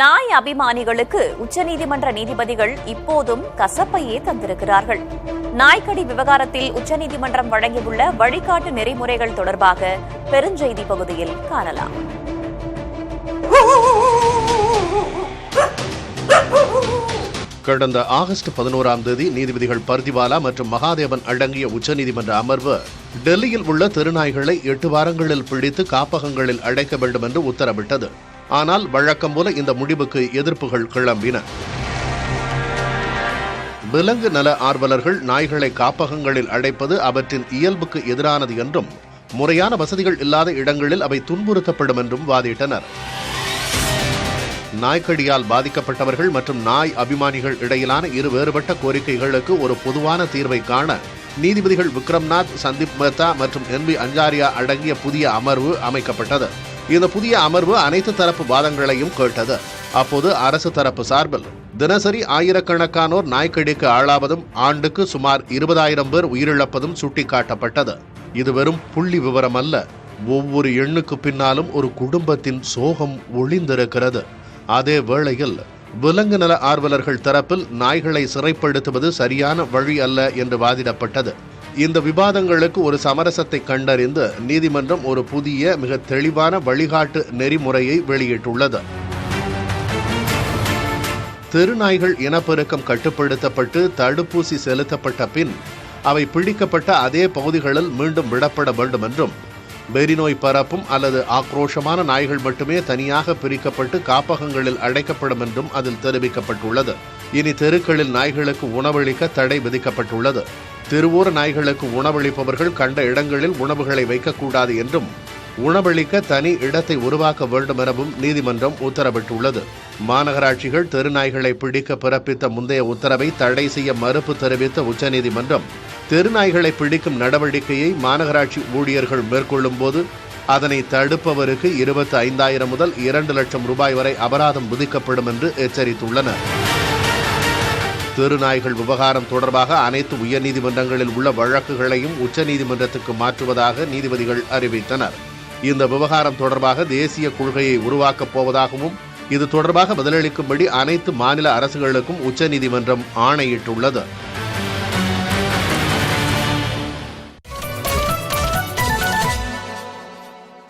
நாய் அபிமானிகளுக்கு உச்சநீதிமன்ற நீதிபதிகள் இப்போதும் கசப்பையே தந்திருக்கிறார்கள். நாய்க்கடி விவகாரத்தில் உச்சநீதிமன்றம் வழங்கியுள்ள வழிகாட்டு நெறிமுறைகள் தொடர்பாக பெருஞ்செய்தி பகுதியில் காணலாம். கடந்த ஆகஸ்ட் 11ஆம் தேதி நீதிபதிகள் பர்திவாலா மற்றும் மகாதேவன் அடங்கிய உச்சநீதிமன்ற அமர்வு டெல்லியில் உள்ள தெருநாய்களை 8 வாரங்களில் பிடித்து காப்பகங்களில் அடைக்க வேண்டும் என்று உத்தரவிட்டது. ஆனால் வழக்கம் போல இந்த முடிவுக்கு எதிர்ப்புகள் கிளம்பின. விலங்கு நல ஆர்வலர்கள் நாய்களை காப்பகங்களில் அடைப்பது அவற்றின் இயல்புக்கு எதிரானது என்றும் முறையான வசதிகள் இல்லாத இடங்களில் அவை துன்புறுத்தப்படும் என்றும் வாதிட்டனர். நாய்க்கடியால் பாதிக்கப்பட்டவர்கள் மற்றும் நாய் அபிமானிகள் இடையிலான இரு வேறுபட்ட கோரிக்கைகளுக்கு ஒரு பொதுவான தீர்வை காண நீதிபதிகள் விக்ரம்நாத், சந்தீப் மேத்தா மற்றும் NB அஞ்சாரியா அடங்கிய புதிய அமர்வு அமைக்கப்பட்டது. இந்த புதிய அமர்வு அனைத்து தரப்பு வாதங்களையும் கேட்டது. அப்போது அரசு தரப்பு சார்பில் தினசரி ஆயிரக்கணக்கானோர் நாய்க்கடிக்கு ஆளாவதும் ஆண்டுக்கு சுமார் 20,000 பேர் உயிரிழப்பதும் சுட்டிக்காட்டப்பட்டது. இது வெறும் புள்ளி விவரம் அல்ல. ஒவ்வொரு எண்ணுக்கு பின்னாலும் ஒரு குடும்பத்தின் சோகம் ஒளிந்திருக்கிறது. அதே வேளையில் விலங்கு நல ஆர்வலர்கள் தரப்பில் நாய்களை சிறைப்படுத்துவது சரியான வழி அல்ல என்று வாதிடப்பட்டது. இந்த விவாதங்களுக்கு ஒரு சமரசத்தை கண்டறிந்து நீதிமன்றம் ஒரு புதிய மிக தெளிவான வழிகாட்டு நெறிமுறையை வெளியிட்டுள்ளது. தெருநாய்கள் இனப்பெருக்கம் கட்டுப்படுத்தப்பட்டு தடுப்பூசி செலுத்தப்பட்ட பின் அவை பிடிக்கப்பட்ட அதே பகுதிகளில் மீண்டும் விடப்பட வேண்டும் என்றும், வெறிநோய் பரப்பும் அல்லது ஆக்ரோஷமான நாய்கள் மட்டுமே தனியாக பிரிக்கப்பட்டு காப்பகங்களில் அடைக்கப்படும் என்றும் அதில் தெரிவிக்கப்பட்டுள்ளது. இனி தெருக்களில் நாய்களுக்கு உணவளிக்க தடை விதிக்கப்பட்டுள்ளது. தெருவோர நாய்களுக்கு உணவளிப்பவர்கள் கண்ட இடங்களில் உணவுகளை வைக்கக்கூடாது என்றும், உணவளிக்க தனி இடத்தை உருவாக்க வேண்டும் எனவும் நீதிமன்றம் உத்தரவிட்டுள்ளது. மாநகராட்சிகள் தெருநாய்களை பிடிக்க பிறப்பித்த முந்தைய உத்தரவை தடை செய்ய மறுப்பு தெரிவித்த உச்சநீதிமன்றம், தெருநாய்களை பிடிக்கும் நடவடிக்கையை மாநகராட்சி ஊழியர்கள் மேற்கொள்ளும் போது அதனை தடுப்பவருக்கு 25,000 முதல் 2 லட்சம் ரூபாய் வரை அபராதம் விதிக்கப்படும் என்று எச்சரித்துள்ளனர். தெருநாய்கள் விவகாரம் தொடர்பாக அனைத்து உயர்நீதிமன்றங்களில் உள்ள வழக்குகளையும் உச்சநீதிமன்றத்துக்கு மாற்றுவதாக நீதிபதிகள் அறிவித்தனர். இந்த விவகாரம் தொடர்பாக தேசிய கொள்கையை உருவாக்கப் போவதாகவும் இது தொடர்பாக பதிலளிக்கும்படி அனைத்து மாநில அரசுகளுக்கும் உச்சநீதிமன்றம் ஆணையிட்டுள்ளது.